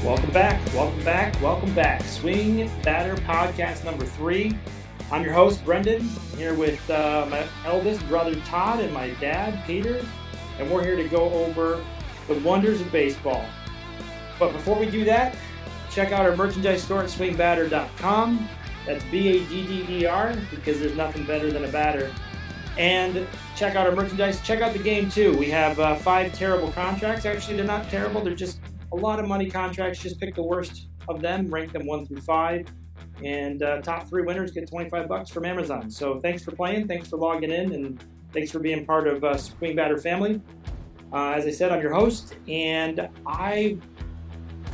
Welcome back. SwingBadder podcast number 3. I'm your host, Brendan, here with my eldest brother, Todd, and my dad, Peter, and we're here to go over the wonders of baseball. But before we do that, check out our merchandise store at SwingBadder.com. That's BADDER, because there's nothing better than a batter. And check out our merchandise. Check out the game, too. We have 5 terrible contracts. Actually, they're not terrible. They're just a lot of money contracts. Just pick the worst of them, rank them 1 through 5, and top 3 winners get $25 from Amazon. So thanks for playing, thanks for logging in, and thanks for being part of SwingBadder family. As I said, I'm your host, and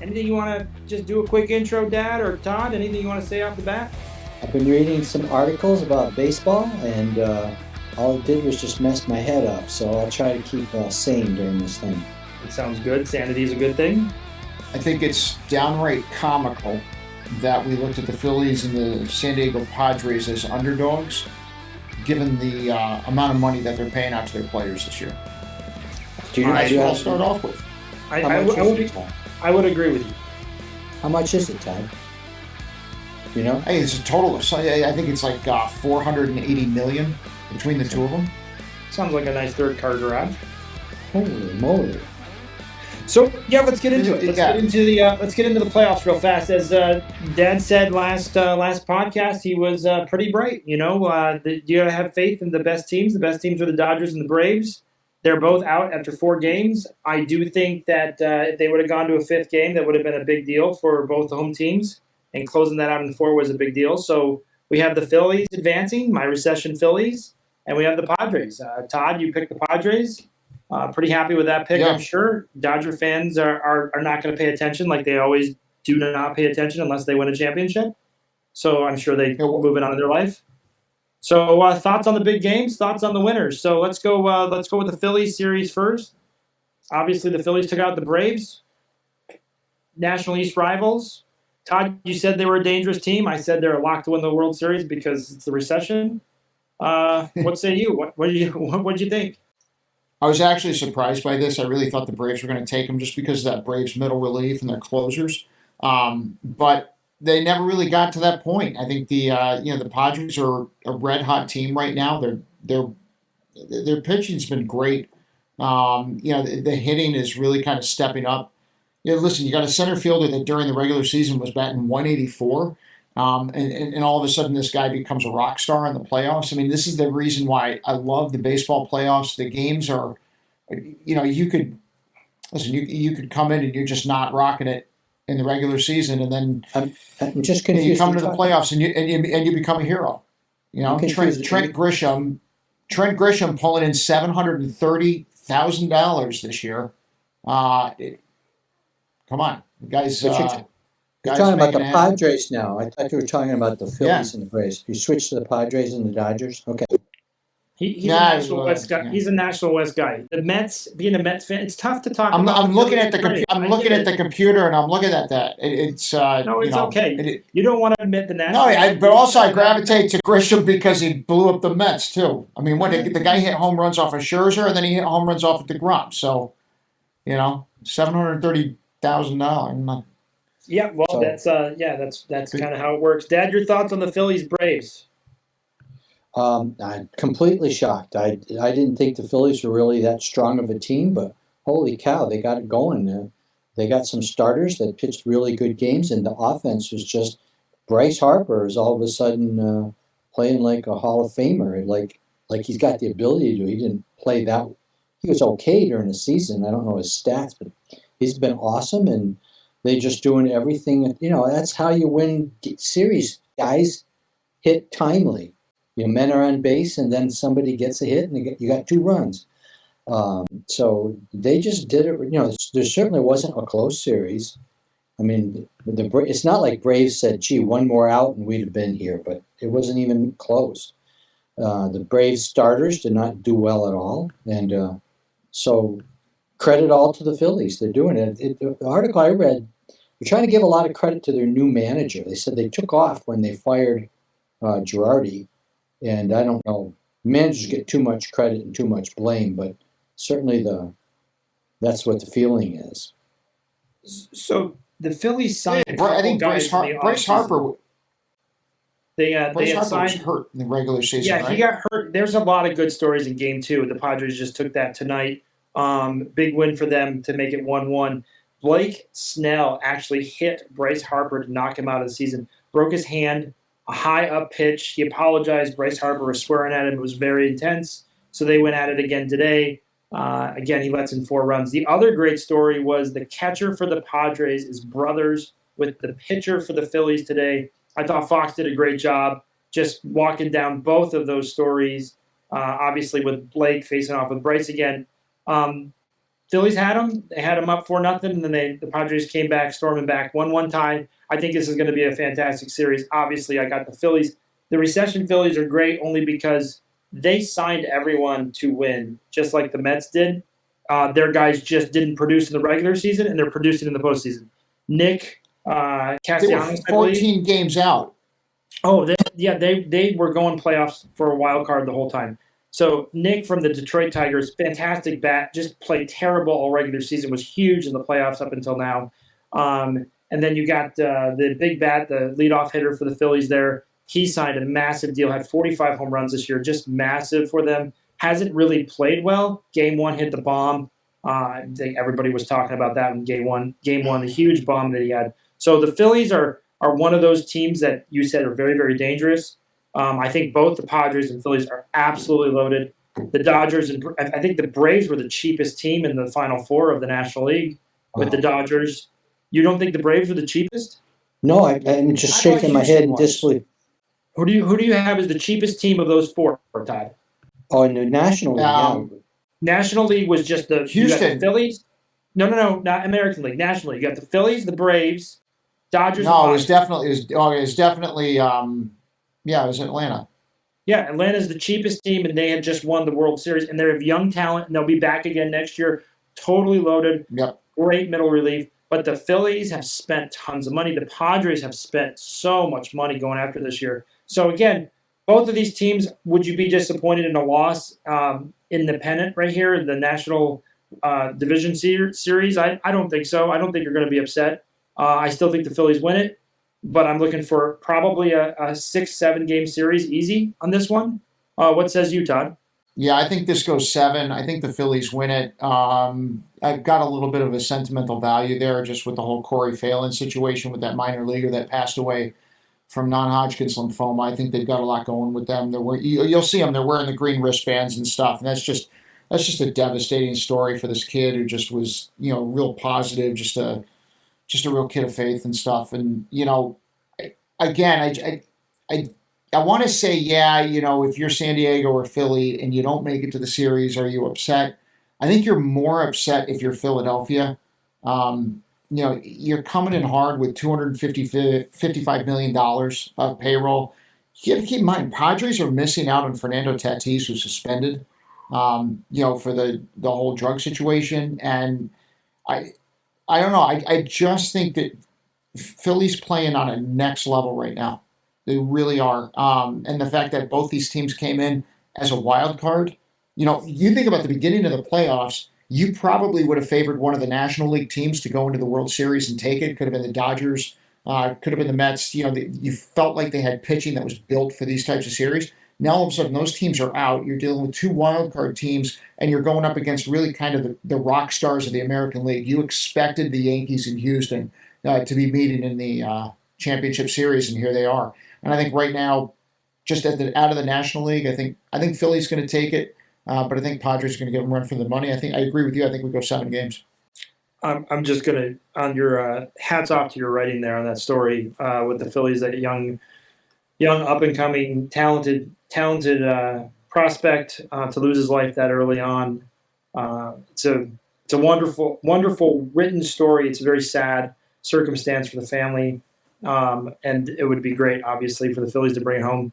anything you want to just do a quick intro, Dad or Todd? Anything you want to say off the bat? I've been reading some articles about baseball, and all it did was just mess my head up. So I'll try to keep sane during this thing. It sounds good. Sanity is a good thing. I think it's downright comical that we looked at the Phillies and the San Diego Padres as underdogs, given the amount of money that they're paying out to their players this year. That's what I'll start off with. I would agree with you. How much is it, Todd? You know? Hey, it's a total of, I think it's like $480 million between the two of them. Sounds like a nice third-car garage. Holy moly. So let's get into it. Let's get into the playoffs real fast. As Dad said last podcast, he was pretty bright. You gotta have faith in the best teams. The best teams are the Dodgers and the Braves. They're both out after 4 games. I do think that if they would have gone to a 5th game, that would have been a big deal for both the home teams. And closing that out in 4 was a big deal. So we have the Phillies advancing, my recession Phillies, and we have the Padres. Todd, you picked the Padres. Pretty happy with that pick, yeah. I'm sure. Dodger fans are not going to pay attention like they always do not pay attention unless they win a championship. So I'm sure they're moving on in their life. So thoughts on the big games, thoughts on the winners. So let's go with the Phillies series first. Obviously, the Phillies took out the Braves, National East rivals. Todd, you said they were a dangerous team. I said they're locked to win the World Series because it's the recession. What say you? What did you think? I was actually surprised by this. I really thought the Braves were going to take them just because of that Braves middle relief and their closers. But they never really got to that point. I think the Padres are a red hot team right now. Their pitching's been great. The hitting is really kind of stepping up. Listen, you got a center fielder that during the regular season was batting 184. And all of a sudden this guy becomes a rock star in the playoffs. I mean, this is the reason why I love the baseball playoffs. The games are, you could come in and you're just not rocking it in the regular season, and then I'm just confused. You come to the playoffs and you become a hero. Trent Grisham pulling in $730,000 this year. Come on, the guys. You're talking about the Padres now. I thought you were talking about the Phillies and the Braves. You switched to the Padres and the Dodgers? Okay. He's a National West guy. He's a National West guy. The Mets, being a Mets fan, it's tough to talk about. I'm looking at the computer and I'm looking at that. It's okay. You don't want to admit the National. No, but also I gravitate to Grisham because he blew up the Mets too. I mean, the guy hit home runs off of Scherzer and then he hit home runs off of DeGrom. So, $730,000. Yeah, well, that's kind of how it works. Dad, your thoughts on the Phillies Braves? I'm completely shocked. I didn't think the Phillies were really that strong of a team, but holy cow, they got it going. They got some starters that pitched really good games, and the offense was just Bryce Harper is all of a sudden playing like a Hall of Famer, like he's got the ability to. He didn't play that. He was okay during the season. I don't know his stats, but he's been awesome, and they're just doing everything. That's how you win series. Guys hit timely. Men are on base, and then somebody gets a hit, and you got 2 runs. So they just did it. There certainly wasn't a close series. I mean, it's not like Braves said, "Gee, 1 more out, and we'd have been here," but it wasn't even close. The Braves starters did not do well at all, and so credit all to the Phillies. They're doing it. The article I read, they're trying to give a lot of credit to their new manager. They said they took off when they fired Girardi, and I don't know. Managers get too much credit and too much blame, but certainly that's what the feeling is. So the Phillies signed a I couple think guys in the Bryce offseason. Harper. They had Harper was signed. hurt in the regular season, Yeah, right? he got hurt. There's a lot of good stories in Game 2. The Padres just took that tonight. Big win for them to make it 1-1. Blake Snell actually hit Bryce Harper to knock him out of the season. Broke his hand, a high up pitch. He apologized. Bryce Harper was swearing at him. It was very intense. So they went at it again today. Again, he lets in 4 runs. The other great story was the catcher for the Padres is brothers with the pitcher for the Phillies today. I thought Fox did a great job just walking down both of those stories. Obviously, with Blake facing off with Bryce again. Phillies had him. They had him up 4-0, and then the Padres came back, storming back, 1-1 tie. I think this is going to be a fantastic series. Obviously, I got the Phillies. The recession Phillies are great only because they signed everyone to win, just like the Mets did. Their guys just didn't produce in the regular season, and they're producing in the postseason. Nick Castellanos, They were 14 games out. Oh, they were going playoffs for a wild card the whole time. So Nick from the Detroit Tigers, fantastic bat, just played terrible all regular season, was huge in the playoffs up until now. And then you got the big bat, the leadoff hitter for the Phillies there. He signed a massive deal, had 45 home runs this year, just massive for them. Hasn't really played well. Game 1 hit the bomb. I think everybody was talking about that in Game 1. Game 1, the huge bomb that he had. So the Phillies are one of those teams that you said are very, very dangerous. I think both the Padres and Phillies are absolutely loaded. The Dodgers and I think the Braves were the cheapest team in the Final Four of the National League with the Dodgers. You don't think the Braves were the cheapest? No, I'm just shaking my head in disbelief. Who do you have as the cheapest team of those 4, Todd? Oh, in the National League, yeah. National League was just the Houston. You got the Phillies. No, not American League. National League. You got the Phillies, the Braves, Dodgers. No, it was definitely. Yeah, it was Atlanta. Yeah, Atlanta's the cheapest team, and they had just won the World Series, and they have young talent, and they'll be back again next year, totally loaded. Yep. Great middle relief. But the Phillies have spent tons of money. The Padres have spent so much money going after this year. So again, both of these teams, would you be disappointed in a loss in the pennant right here in the National Division Series? I don't think so. I don't think you're going to be upset. I still think the Phillies win it, but I'm looking for probably a 6-7 game series easy on this one. What says you, Todd? Yeah, I think this goes 7. I think the Phillies win it. I've got a little bit of a sentimental value there just with the whole Corey Phelan situation with that minor leaguer that passed away from non-Hodgkin's lymphoma. I think they've got a lot going with them. You'll see them. They're wearing the green wristbands and stuff, and that's just a devastating story for this kid who just was, real positive, just a real kid of faith and stuff. And again, I want to say, if you're San Diego or Philly and you don't make it to the series, are you upset? I think you're more upset if you're Philadelphia. You're coming in hard with $255 million of payroll. You got to keep in mind, Padres are missing out on Fernando Tatis, who's suspended, for the whole drug situation. And I don't know. I just think that Philly's playing on a next level right now. They really are. And the fact that both these teams came in as a wild card, you think about the beginning of the playoffs, you probably would have favored one of the National League teams to go into the World Series and take it. Could have been the Dodgers, could have been the Mets. You felt like they had pitching that was built for these types of series. Now all of a sudden those teams are out. You're dealing with 2 wild card teams, and you're going up against really kind of the rock stars of the American League. You expected the Yankees in Houston to be meeting in the championship series, and here they are. And I think right now, just out of the National League, I think Philly's going to take it, but I think Padres are going to give them a run for the money. I agree with you. I think we go 7 games. I'm just going to, on your hats off to your writing there on that story with the Phillies, that young up and coming talented prospect to lose his life that early on. It's a wonderful written story. It's a very sad circumstance for the family. And it would be great, obviously, for the Phillies to bring it home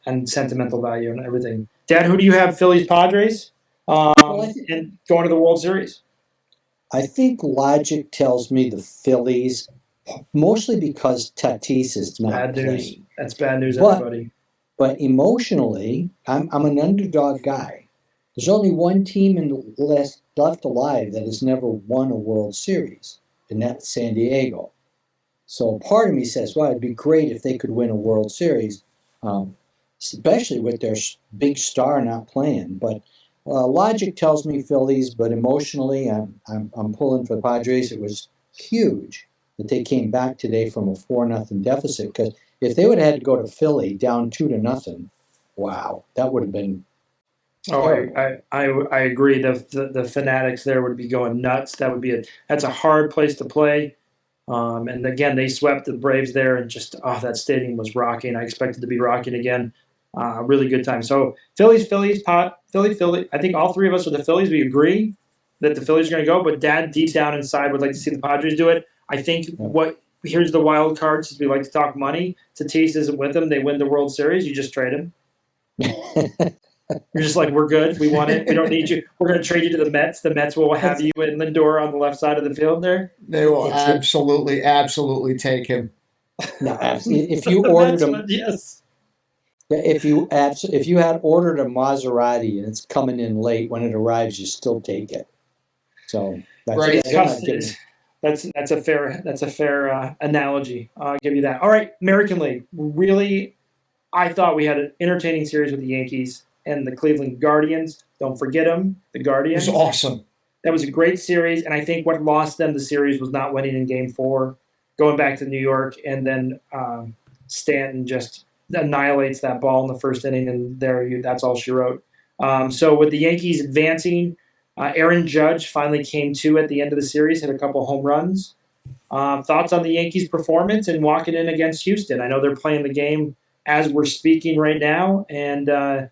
and sentimental value and everything. Dad, who do you have? Phillies, Padres, and going to the World Series? I think logic tells me the Phillies, mostly because Tatis is not Bad news. playing. That's bad news, everybody. But emotionally, I'm an underdog guy. There's only one team left alive that has never won a World Series. and that's San Diego. So part of me says, well, it'd be great if they could win a World Series, especially with their big star not playing. But logic tells me Phillies, but emotionally, I'm pulling for the Padres. It was huge that they came back today from a 4-0 deficit, because if they would have had to go to Philly down 2-0, wow, that would have been terrible. I agree. The fanatics there would be going nuts. That's a hard place to play. And again, they swept the Braves there, and just that stadium was rocking. I expect it to be rocking again. Really good time. So Philly. I think all three of us with the Phillies, we agree that the Phillies are going to go. But Dad, deep down inside, would like to see the Padres do it. I think here's the wild card, since we like to talk money. Tatis isn't with them. They win the World Series. You just trade him. You're just like, we're good. We want it. We don't need you. We're going to trade you to the Mets. The Mets will have you and Lindor on the left side of the field there. They will absolutely take him. No, if you ordered him, yes. If you had ordered a Maserati and it's coming in late, when it arrives, you still take it. So that's right. That's a fair analogy. I'll give you that. All right, American League. Really, I thought we had an entertaining series with the Yankees and the Cleveland Guardians. Don't forget them, the Guardians. It was awesome. That was a great series, and I think what lost them the series was not winning in Game 4, going back to New York, and then Stanton just annihilates that ball in the first inning, and that's all she wrote. So with the Yankees advancing, Aaron Judge finally came to at the end of the series, hit a couple home runs. Thoughts on the Yankees' performance and walking in against Houston? I know they're playing the game as we're speaking right now, and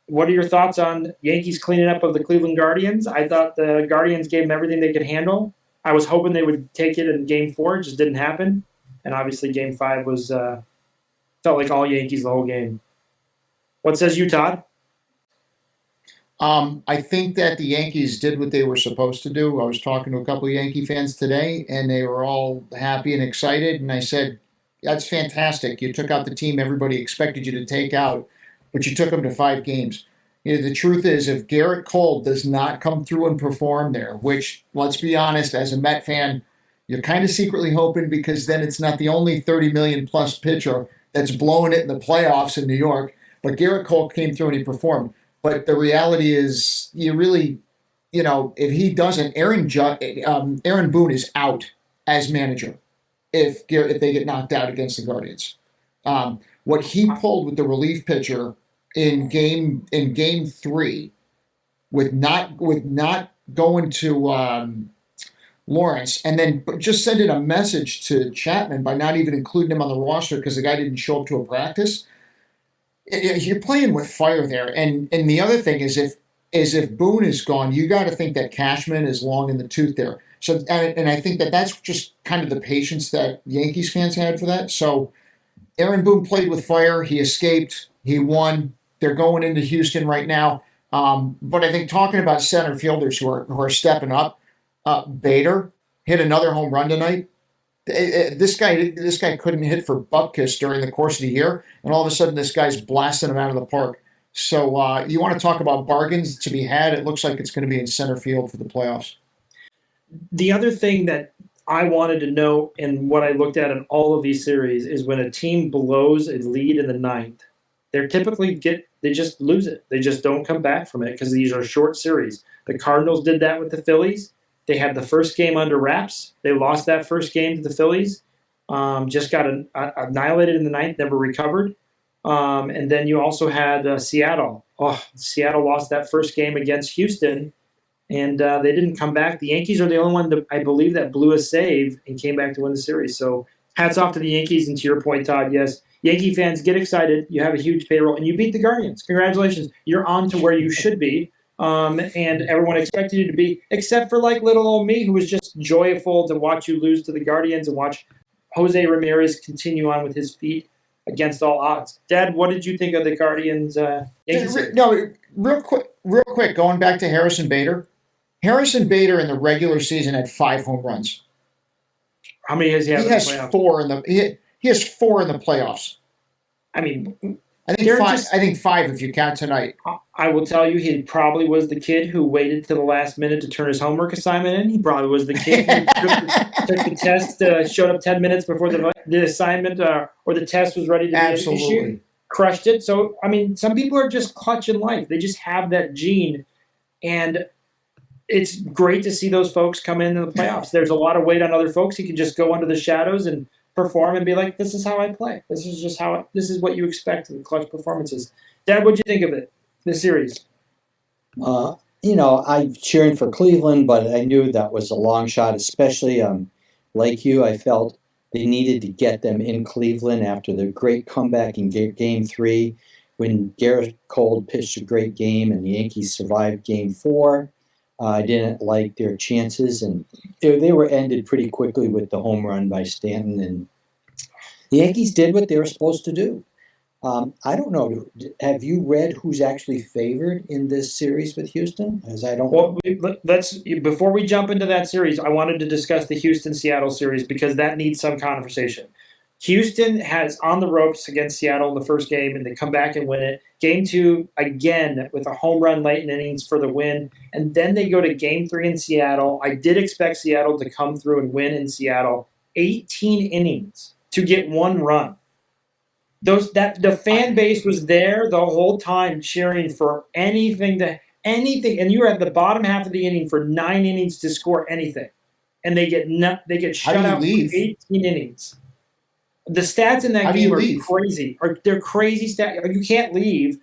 what are your thoughts on Yankees cleaning up of the Cleveland Guardians? I thought the Guardians gave them everything they could handle. I was hoping they would take it in Game 4. It just didn't happen. And obviously Game 5 was felt like all Yankees the whole game. What says you, Todd? I think that the Yankees did what they were supposed to do. I was talking to a couple of Yankee fans today, and they were all happy and excited. And I said, that's fantastic. You took out the team everybody expected you to take out, but you took them to 5 games. The truth is, if Garrett Cole does not come through and perform there, which, let's be honest, as a Met fan, you're kind of secretly hoping, because then it's not the only 30 million plus pitcher that's blowing it in the playoffs in New York. But Garrett Cole came through and he performed. But the reality is, you really, if he doesn't, Aaron Boone is out as manager if they get knocked out against the Guardians. What he pulled with the relief pitcher in game 3, with not going to Lawrence, and then just sending a message to Chapman by not even including him on the roster because the guy didn't show up to a practice. You're playing with fire there, and the other thing is if Boone is gone, you got to think that Cashman is long in the tooth there. So, and I think that's just kind of the patience that Yankees fans had for that. So, Aaron Boone played with fire. He escaped. He won. They're going into Houston right now. But I think talking about center fielders who are stepping up, Bader hit another home run tonight. This guy couldn't hit for Bupkis during the course of the year, and all of a sudden this guy's blasting him out of the park. So you want to talk about bargains to be had? It looks like it's going to be in center field for the playoffs. The other thing that I wanted to know, and what I looked at in all of these series, is when a team blows a lead in the 9th, they just lose it. They just don't come back from it because these are short series. The Cardinals did that with the Phillies. They had the first game under wraps. They lost that first game to the Phillies. Just got annihilated in the 9th, never recovered. And then you also had Seattle. Seattle lost that first game against Houston, and they didn't come back. The Yankees are the only one, I believe, that blew a save and came back to win the series. So hats off to the Yankees. And to your point, Todd, yes, Yankee fans, get excited. You have a huge payroll, and you beat the Guardians. Congratulations. You're on to where you should be. And everyone expected you to be, except for like little old me, who was just joyful to watch you lose to the Guardians and watch Jose Ramirez continue on with his feet against all odds. Dad, what did you think of the Guardians? No, real quick, going back to Harrison Bader. Harrison Bader in the regular season had 5 home runs. How many has he had? He has 4 in the playoffs. I mean, I think five. I think 5 if you count tonight. I will tell you, he probably was the kid who waited to the last minute to turn his homework assignment in. He probably was the kid who took the test, showed up 10 minutes before the assignment or the test was ready to be issued. Crushed it. So, I mean, some people are just clutch in life. They just have that gene. And it's great to see those folks come into the playoffs. There's a lot of weight on other folks. He can just go under the shadows and perform and be like, this is how I play. This is what you expect in clutch performances. Dad, what'd you think of it, this series? I'm cheering for Cleveland, but I knew that was a long shot, especially like you. I felt they needed to get them in Cleveland after the great comeback in Game 3 when Garrett Cole pitched a great game and the Yankees survived Game 4. I didn't like their chances, and they were ended pretty quickly with the home run by Stanton. And the Yankees did what they were supposed to do. I don't know. Have you read who's actually favored in this series with Houston? As I don't. Well, let's before we jump into that series, I wanted to discuss the Houston-Seattle series because that needs some conversation. Houston has on the ropes against Seattle in the first game, and they come back and win it. Game 2, again, with a home run late in innings for the win. And then they go to Game 3 in Seattle. I did expect Seattle to come through and win in Seattle. 18 innings to get 1 run. The fan base was there the whole time cheering for anything. And you were at the bottom half of the inning for 9 innings to score anything. And they get shut out for 18 innings. The stats in that game are crazy. They're crazy stats. You can't leave.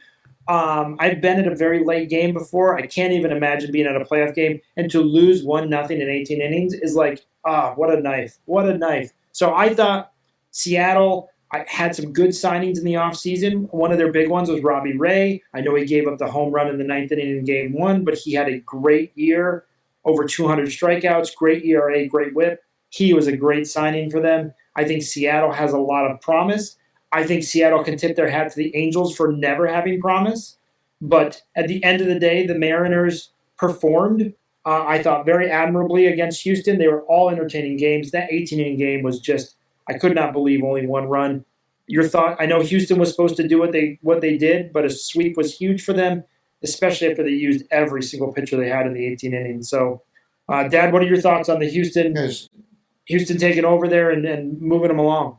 I've been at a very late game before. I can't even imagine being at a playoff game. And to lose 1-0 in 18 innings is like, what a knife. What a knife. So I thought Seattle had some good signings in the offseason. One of their big ones was Robbie Ray. I know he gave up the home run in the 9th inning in Game 1, but he had a great year, over 200 strikeouts, great ERA, great whip. He was a great signing for them. I think Seattle has a lot of promise. I think Seattle can tip their hat to the Angels for never having promise. But at the end of the day, the Mariners performed, I thought, very admirably against Houston. They were all entertaining games. That 18-inning game was just, I could not believe only 1 run. Your thought? I know Houston was supposed to do what they did, but a sweep was huge for them, especially after they used every single pitcher they had in the 18 innings. So, Dad, what are your thoughts on the Houston taking over there and moving them along?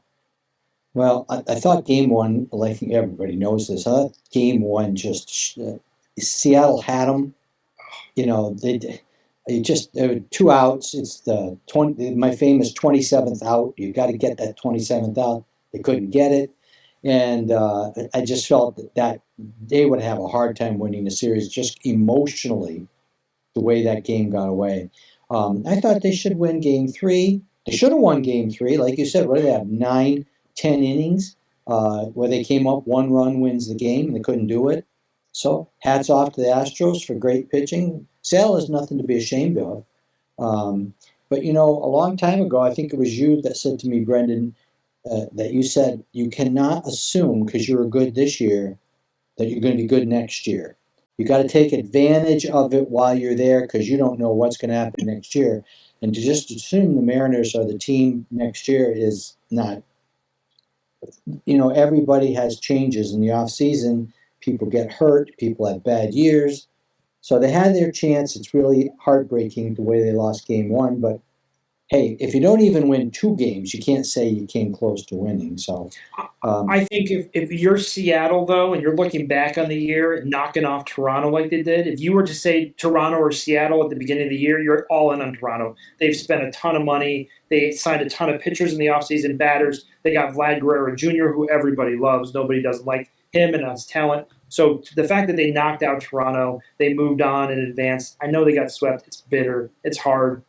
Well, I thought Game 1, like everybody knows this, Game 1 just Seattle had them. They just there were 2 outs. It's my famous 27th out. You got to get that 27th out. They couldn't get it, and I just felt that they would have a hard time winning the series just emotionally, the way that game got away. I thought they should win Game 3. They should have won Game 3. Like you said, what do they have, 9, 10 innings where they came up, 1 run wins the game, and they couldn't do it. So hats off to the Astros for great pitching. Seattle is nothing to be ashamed of. But, a long time ago, I think it was you that said to me, Brendan, that you said you cannot assume because you were good this year that you're going to be good next year. You got to take advantage of it while you're there because you don't know what's going to happen next year. And to just assume the Mariners are the team next year is not. Everybody has changes in the offseason. People get hurt. People have bad years. So they had their chance. It's really heartbreaking the way they lost Game 1. But, hey, if you don't even win 2 games, you can't say you came close to winning. So I think if you're Seattle, though, and you're looking back on the year and knocking off Toronto like they did, if you were to say Toronto or Seattle at the beginning of the year, you're all in on Toronto. They've spent a ton of money. They signed a ton of pitchers in the offseason, batters. They got Vlad Guerrero Jr., who everybody loves. Nobody doesn't like him and his talent. So the fact that they knocked out Toronto, they moved on and advanced. I know they got swept. It's bitter. It's hard.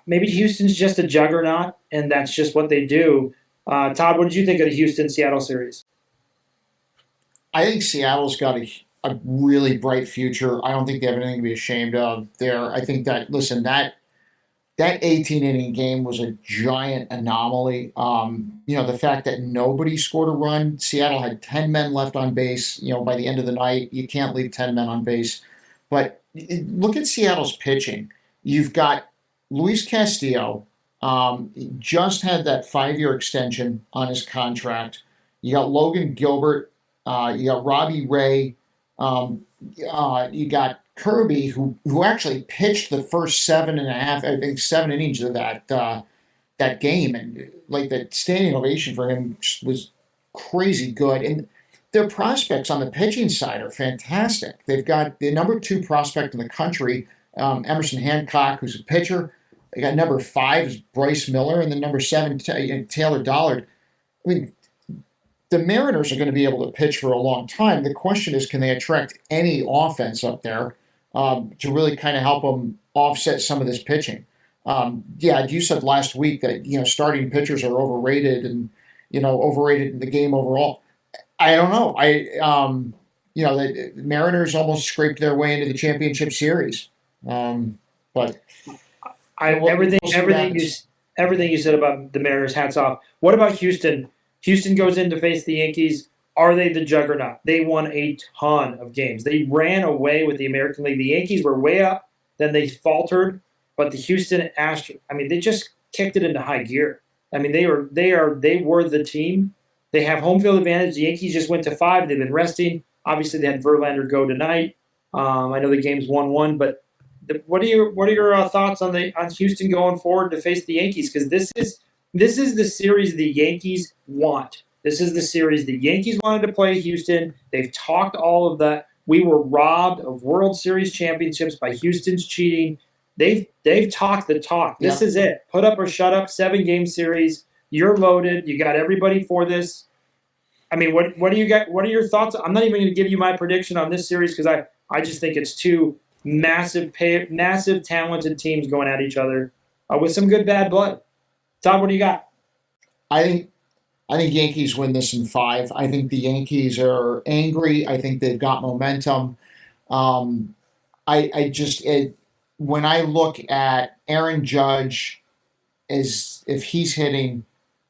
Maybe Houston's just a juggernaut, and that's just what they do. Todd, what did you think of the Houston-Seattle series? I think Seattle's got a really bright future. I don't think they have anything to be ashamed of there. I think that, listen, that 18-inning game was a giant anomaly. The fact that nobody scored a run, Seattle had 10 men left on base, by the end of the night. You can't leave 10 men on base. But look at Seattle's pitching. You've got Luis Castillo, just had that 5-year extension on his contract. You got Logan Gilbert, You got Robbie Ray. You got Kirby, who actually pitched the first 7.5, I think 7 innings of that game, and like the standing ovation for him was crazy good. And their prospects on the pitching side are fantastic. They've got the number 2 prospect in the country, Emerson Hancock, who's a pitcher. They got number 5 is Bryce Miller, and then number 7 Taylor Dollard. I mean, the Mariners are going to be able to pitch for a long time. The question is, can they attract any offense up there to really kind of help them offset some of this pitching? Yeah, you said last week that starting pitchers are overrated and overrated in the game overall. I don't know. The Mariners almost scraped their way into the championship series, but everything you said about the Mariners, hats off. What about Houston? Houston goes in to face the Yankees. Are they the juggernaut? They won a ton of games. They ran away with the American League. The Yankees were way up, then they faltered. But the Houston Astros, they just kicked it into high gear. They were the team. They have home field advantage. The Yankees just went to 5. They've been resting. Obviously, they had Verlander go tonight. I know the game's 1-1, but what are your thoughts on Houston going forward to face the Yankees? Because this is the series the Yankees want. This is the series the Yankees wanted to play Houston. They've talked all of that. We were robbed of World Series championships by Houston's cheating. They've talked the talk. This is it. Put up or shut up. 7-game series. You're loaded. You got everybody for this. What do you got? What are your thoughts? I'm not even going to give you my prediction on this series because I just think it's 2 massive, talented teams going at each other with some good bad blood. Todd, what do you got? I think Yankees win this in 5. I think the Yankees are angry. I think they've got momentum. When I look at Aaron Judge, if he's hitting,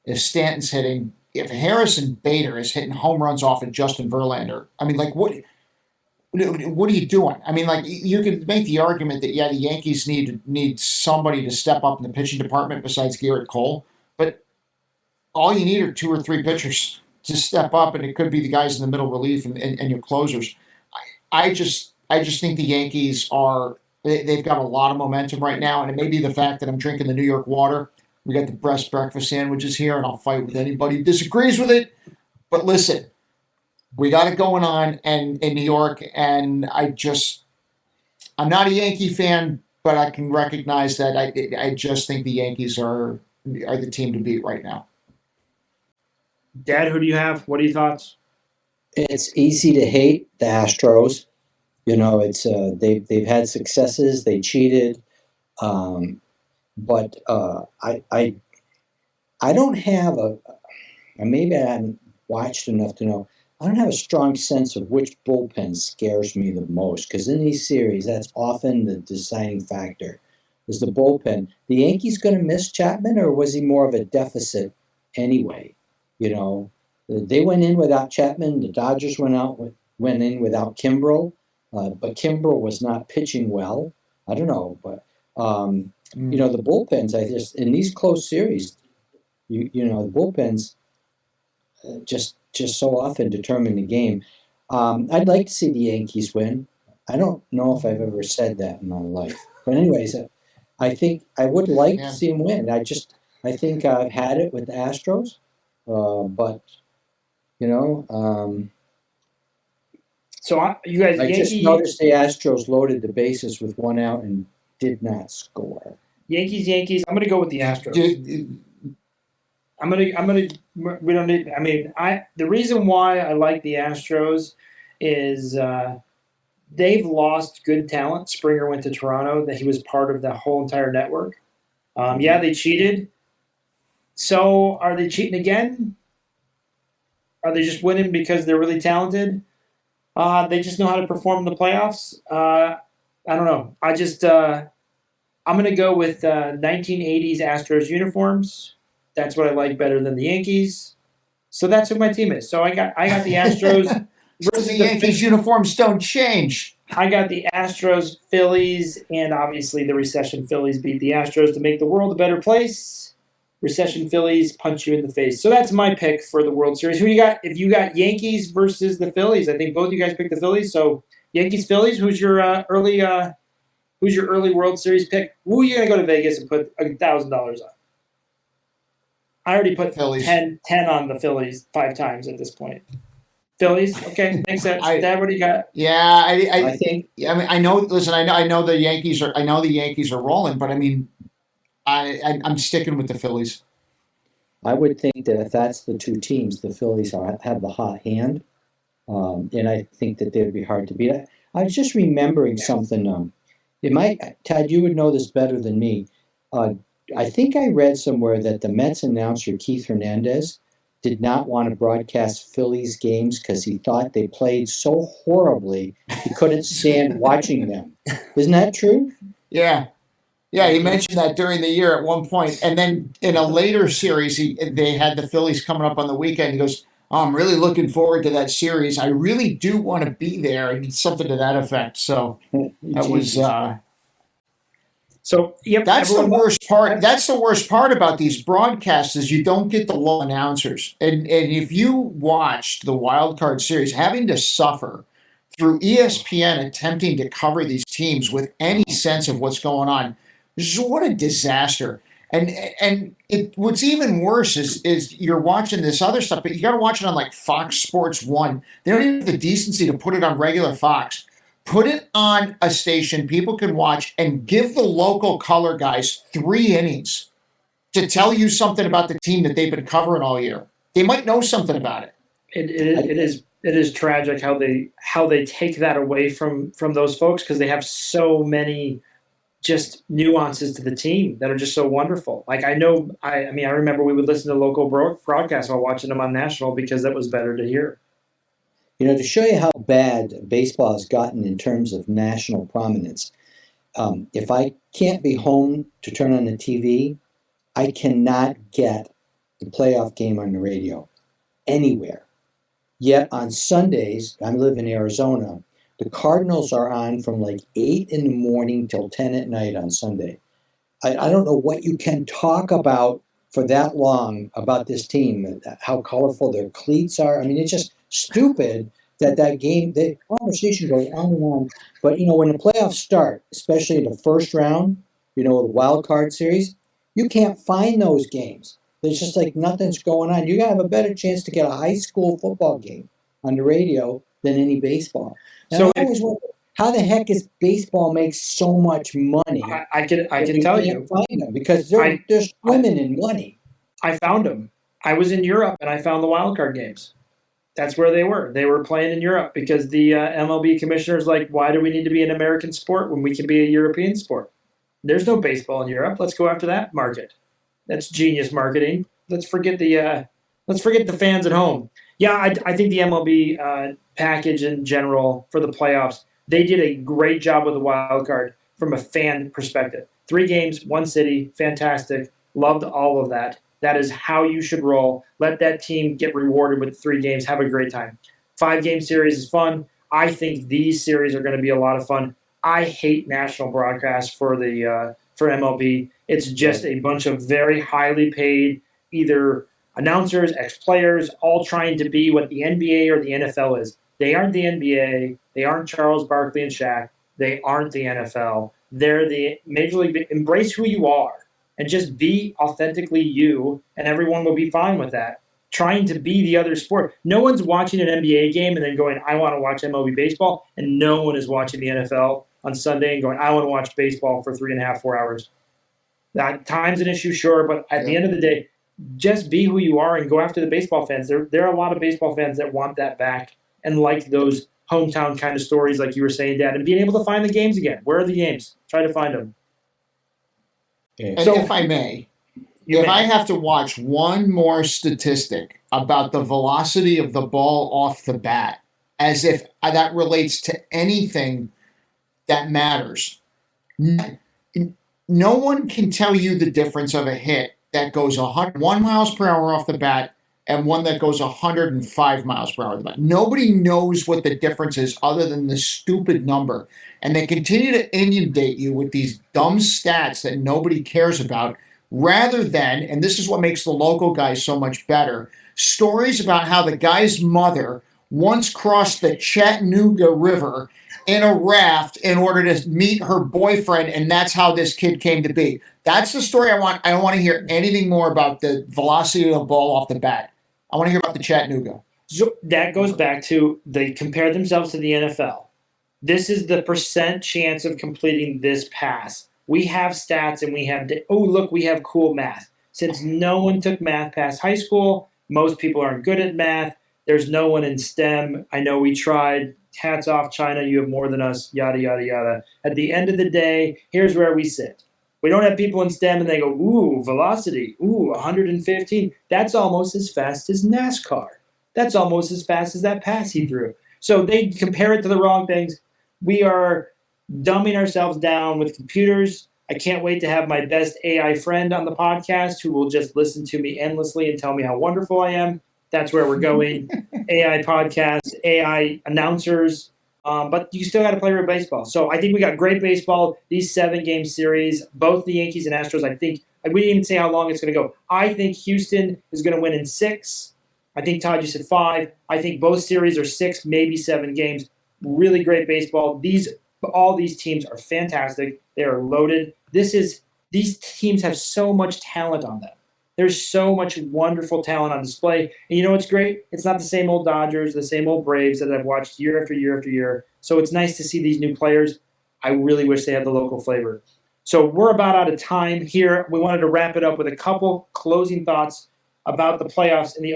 if Stanton's hitting, if Harrison Bader is hitting home runs off of Justin Verlander, what are you doing? You could make the argument that the Yankees need somebody to step up in the pitching department besides Garrett Cole, but all you need are 2 or 3 pitchers to step up, and it could be the guys in the middle relief and your closers. I just think the Yankees they've got a lot of momentum right now, and it may be the fact that I'm drinking the New York water. We got the best breakfast sandwiches here, and I'll fight with anybody who disagrees with it. But listen, we got it going on in New York, and I'm not a Yankee fan, but I can recognize that I just think the Yankees are the team to beat right now. Dad, who do you have? What are your thoughts? It's easy to hate the Astros. It's they've had successes. They cheated, but I don't have maybe I haven't watched enough to know. I don't have a strong sense of which bullpen scares me the most, because in these series, that's often the deciding factor, is the bullpen. The Yankees going to miss Chapman, or was he more of a deficit anyway? They went in without Chapman. The Dodgers went in without Kimbrel, but Kimbrel was not pitching well. I don't know, but the bullpens. In these close series, the bullpens just so often determine the game. I'd like to see the Yankees win. I don't know if I've ever said that in my life, but anyways, I think I would like to see them win. I think I've had it with the Astros, but So you guys, I just noticed the Astros loaded the bases with 1 out and did not score. Yankees. I'm going to go with the Astros. We don't need. The reason why I like the Astros is they've lost good talent. Springer went to Toronto. That he was part of the whole entire network. They cheated. So are they cheating again? Are they just winning because they're really talented? They just know how to perform in the playoffs. I don't know. I'm going to go with 1980s Astros uniforms. That's what I like better than the Yankees. So that's who my team is. So I got the Astros versus the Yankees. Uniforms don't change. I got the Astros, Phillies, and obviously the recession Phillies beat the Astros to make the world a better place. Recession Phillies punch you in the face. So that's my pick for the World Series. Who you got? If you got Yankees versus the Phillies, I think both you guys picked the Phillies. So Yankees Phillies. Who's your early World Series pick? Who are you gonna go to Vegas and put $1,000 on? I already put Phillies. 10 on the Phillies 5 times at this point. Phillies, okay, makes sense. Dad, what do you got? Yeah, I think. I mean, I know. Listen, I know the Yankees are. I know the Yankees are rolling, but I mean, I'm sticking with the Phillies. I would think that if that's the two teams, the Phillies have the hot hand, and I think that they'd be hard to beat. I was just remembering something. Tad, you would know this better than me. I think I read somewhere that the Mets announcer Keith Hernandez did not want to broadcast Phillies games because he thought they played so horribly he couldn't stand watching them. Isn't that true? Yeah. Yeah, he mentioned that during the year at one point. And then in a later series, they had the Phillies coming up on the weekend. He goes, "Oh, I'm really looking forward to that series. I really do want to be there." And something to that effect. So that was... So yep, that's the worst part. That's the worst part about these broadcasts is you don't get the local announcers. And if you watched the Wildcard series, having to suffer through ESPN attempting to cover these teams with any sense of what's going on, what a disaster. And what's even worse is you're watching this other stuff, but you got to watch it on like Fox Sports 1. They don't even have the decency to put it on regular Fox. Put it on a station people can watch and give the local color guys 3 innings to tell you something about the team that they've been covering all year. They might know something about it. It is tragic how they take that away from those folks because they have so many just nuances to the team that are just so wonderful. Like I remember we would listen to local broadcasts while watching them on national because that was better to hear. You know, to show you how bad baseball has gotten in terms of national prominence, if I can't be home to turn on the TV, I cannot get the playoff game on the radio anywhere. Yet on Sundays, I live in Arizona, the Cardinals are on from like 8 in the morning till 10 at night on Sunday. I don't know what you can talk about for that long about this team, how colorful their cleats are. I mean, it's just stupid that game, the conversation goes on and on. But, when the playoffs start, especially the first round, the wild card series, you can't find those games. There's just like nothing's going on. You got to have a better chance to get a high school football game on the radio than any baseball. And so I always wonder, how the heck is baseball make so much money? I can tell you. Find them because they're swimming in money. I found them. I was in Europe and I found the wild card games. That's where they were. They were playing in Europe because the MLB commissioner's like, why do we need to be an American sport when we can be a European sport? There's no baseball in Europe. Let's go after that market. That's genius marketing. Let's forget the fans at home. Yeah, I think the MLB package in general for the playoffs, they did a great job with the wild card from a fan perspective. 3 games, 1 city, fantastic. Loved all of that. That is how you should roll. Let that team get rewarded with 3 games. Have a great time. 5-game series is fun. I think these series are going to be a lot of fun. I hate national broadcasts for MLB. It's just a bunch of very highly paid either announcers, ex-players, all trying to be what the NBA or the NFL is. They aren't the NBA. They aren't Charles Barkley and Shaq. They aren't the NFL. They're the Major League. Embrace who you are. And just be authentically you, and everyone will be fine with that. Trying to be the other sport. No one's watching an NBA game and then going, I want to watch MLB baseball, and no one is watching the NFL on Sunday and going, I want to watch baseball for 3.5, 4 hours. That time's an issue, sure, but at the end of the day, just be who you are and go after the baseball fans. There are a lot of baseball fans that want that back and like those hometown kind of stories like you were saying, Dad, and being able to find the games again. Where are the games? Try to find them. And so, if I may, I have to watch one more statistic about the velocity of the ball off the bat, as if that relates to anything that matters, no one can tell you the difference of a hit that goes 101 miles per hour off the bat and one that goes 105 miles per hour off the bat. Nobody knows what the difference is other than the stupid number. And they continue to inundate you with these dumb stats that nobody cares about rather than, and this is what makes the local guys so much better, stories about how the guy's mother once crossed the Chattanooga River in a raft in order to meet her boyfriend, and that's how this kid came to be. That's the story I want. I don't want to hear anything more about the velocity of the ball off the bat. I want to hear about the Chattanooga. So that goes back to they compare themselves to the NFL. This is the percent chance of completing this pass. We have stats and we have, we have cool math. Since no one took math past high school, most people aren't good at math. There's no one in STEM. I know we tried. Hats off, China. You have more than us, yada, yada, yada. At the end of the day, here's where we sit. We don't have people in STEM and they go, ooh, velocity, ooh, 115. That's almost as fast as NASCAR. That's almost as fast as that pass he threw. So they compare it to the wrong things. We are dumbing ourselves down with computers. I can't wait to have my best AI friend on the podcast who will just listen to me endlessly and tell me how wonderful I am. That's where we're going. AI podcasts, AI announcers. But you still got to play real baseball. So I think we got great baseball. These 7-game series, both the Yankees and Astros, I think, we didn't even say how long it's going to go. I think Houston is going to win in 6. I think, Todd, you said 5. I think both series are 6, maybe 7 games. Really great baseball. All these teams are fantastic. They are loaded. These teams have so much talent on them. There's so much wonderful talent on display. And you know what's great? It's not the same old Dodgers, the same old Braves that I've watched year after year after year. So it's nice to see these new players. I really wish they had the local flavor. So we're about out of time here. We wanted to wrap it up with a couple closing thoughts about the playoffs and the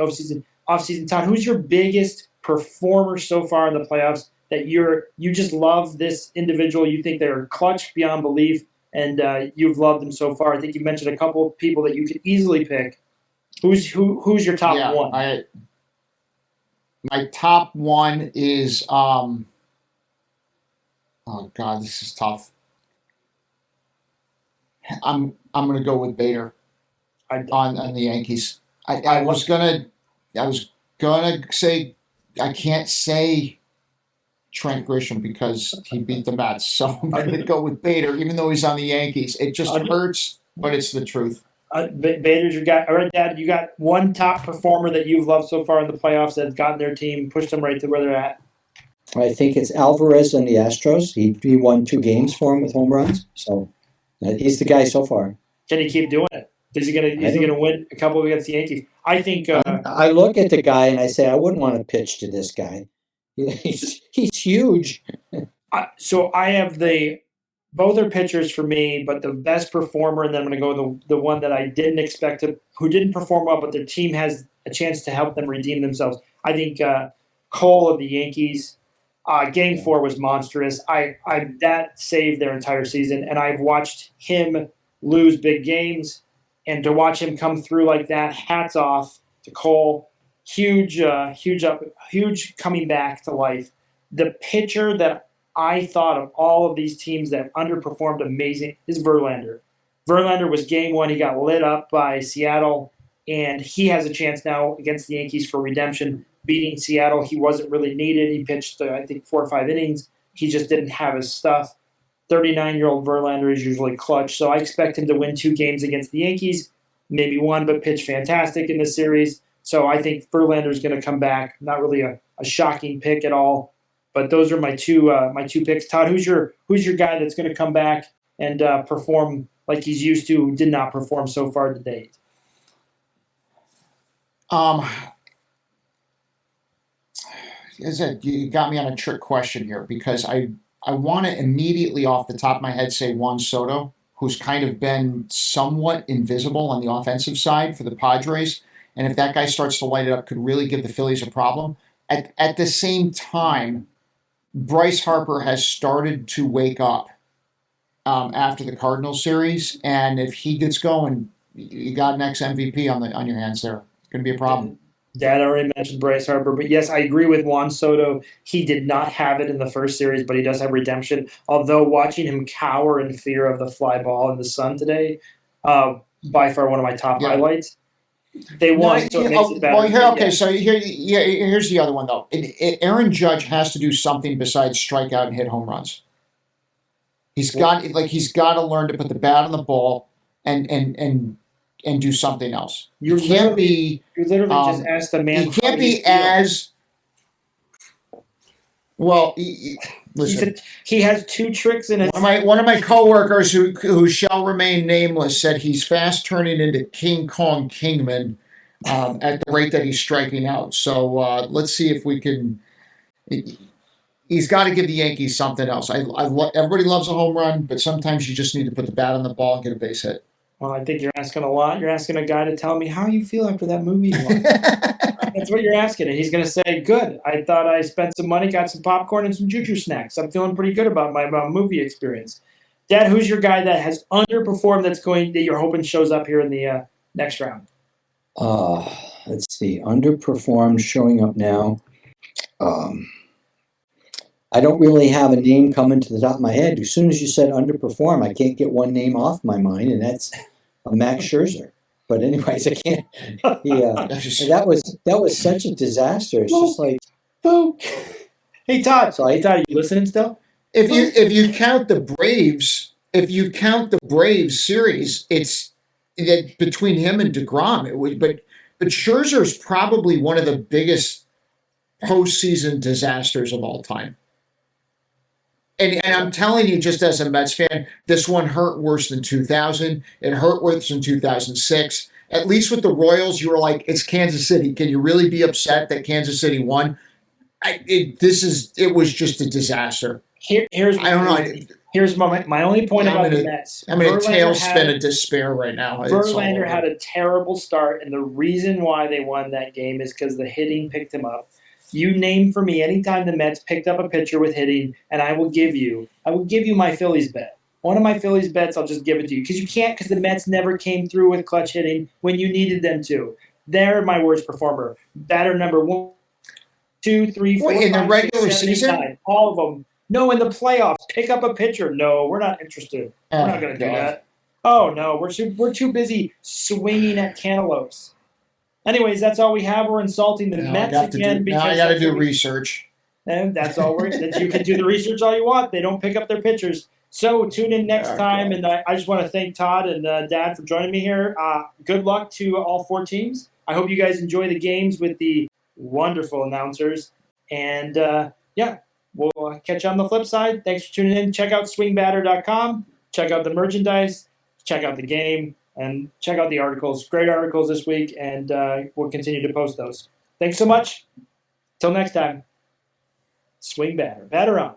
offseason. Todd, who's your biggest performer so far in the playoffs that you just love this individual? You think they're clutch beyond belief, and you've loved them so far. I think you mentioned a couple of people that you could easily pick. Who's your top one? My top one is oh God, this is tough. I'm gonna go with Bader on the Yankees. I was gonna say I can't say Trent Grisham because he beat the Mets, so I'm going to go with Bader, even though he's on the Yankees. It just hurts, but it's the truth. Bader's your guy. All right, Dad, you got one top performer that you've loved so far in the playoffs that's gotten their team, pushed them right to where they're at. I think it's Alvarez and the Astros. He won 2 games for him with home runs, so he's the guy so far. Can he keep doing it? Is he gonna win a couple against the Yankees? I think. I look at the guy and I say I wouldn't want to pitch to this guy. He's huge. So I have both are pitchers for me, but the best performer, and then I'm going to go the one that I didn't expect who didn't perform well, but their team has a chance to help them redeem themselves. I think Cole of the Yankees. Game 4 was monstrous. That saved their entire season, and I've watched him lose big games, and to watch him come through like that, hats off to Cole. Huge coming back to life. The pitcher that I thought of all of these teams that underperformed amazing is Verlander. Verlander was game 1. He got lit up by Seattle, and he has a chance now against the Yankees for redemption. Beating Seattle, he wasn't really needed. He pitched, I think, 4 or 5 innings. He just didn't have his stuff. 39-year-old Verlander is usually clutch, so I expect him to win 2 games against the Yankees, maybe 1, but pitch fantastic in this series. So I think Verlander is going to come back. Not really a shocking pick at all, but those are my two picks. Todd, who's your guy that's going to come back and perform like he's used to, who did not perform so far to date? As I said, you got me on a trick question here because I want to immediately off the top of my head say Juan Soto, who's kind of been somewhat invisible on the offensive side for the Padres. And if that guy starts to light it up, could really give the Phillies a problem. At the same time, Bryce Harper has started to wake up after the Cardinals series, and if he gets going, you got an ex-MVP on your hands there. It's going to be a problem. Dad already mentioned Bryce Harper, but yes, I agree with Juan Soto. He did not have it in the first series, but he does have redemption. Although watching him cower in fear of the fly ball in the sun today, by far one of my top highlights. They won, so it makes it better. Well, okay, so here's the other one, though. Aaron Judge has to do something besides strike out and hit home runs. He's got to learn to put the bat on the ball and and do something else. You can't be. You literally just asked a man. He can't be as well. Listen, he has 2 tricks in it. One of my coworkers who shall remain nameless said he's fast turning into King Kong Kingman at the rate that he's striking out. So let's see if we can. He's got to give the Yankees something else. Everybody loves a home run, but sometimes you just need to put the bat on the ball and get a base hit. Well, I think you're asking a lot. You're asking a guy to tell me how you feel after that movie. That's what you're asking. And he's going to say, good. I thought I spent some money, got some popcorn and some juju snacks. I'm feeling pretty good about my movie experience. Dad, who's your guy that has underperformed that you're hoping shows up here in the next round? Let's see. Underperformed showing up now. I don't really have a name coming to the top of my head. As soon as you said underperform, I can't get one name off my mind, and that's Max Scherzer. But anyways, I can't. That was such a disaster. It's just like, boom. Hey Todd. So Todd, you listening still? If you count the Braves series, it's between him and DeGrom. It would, but Scherzer is probably one of the biggest postseason disasters of all time. And I'm telling you, just as a Mets fan, this one hurt worse than 2000. It hurt worse than 2006. At least with the Royals, you were like, it's Kansas City. Can you really be upset that Kansas City won? It was just a disaster. Here's my only point about the Mets. I'm in a tailspin of despair right now. Verlander had a terrible start, and the reason why they won that game is because the hitting picked him up. You name for me anytime the Mets picked up a pitcher with hitting, and I will give you my Phillies bet. One of my Phillies bets, I'll just give it to you. Because you can't, because the Mets never came through with clutch hitting when you needed them to. They're my worst performer. Batter number 1, 2, 3, 4, in 5, the regular 6, 7, season? 8, 9. All of them. No, in the playoffs. Pick up a pitcher. No, we're not interested. We're not going to do that. Oh, no, we're too busy swinging at cantaloupes. Anyways, that's all we have. We're insulting the Mets again. Now I got to do research. And that's all you can do the research all you want. They don't pick up their pitchers. So tune in next time. And I just want to thank Todd and Dad for joining me here. Good luck to all 4 teams. I hope you guys enjoy the games with the wonderful announcers. And, we'll catch you on the flip side. Thanks for tuning in. Check out SwingBadder.com. Check out the merchandise. Check out the game. And check out the articles. Great articles this week, and we'll continue to post those. Thanks so much. Till next time, swing batter. Batter on.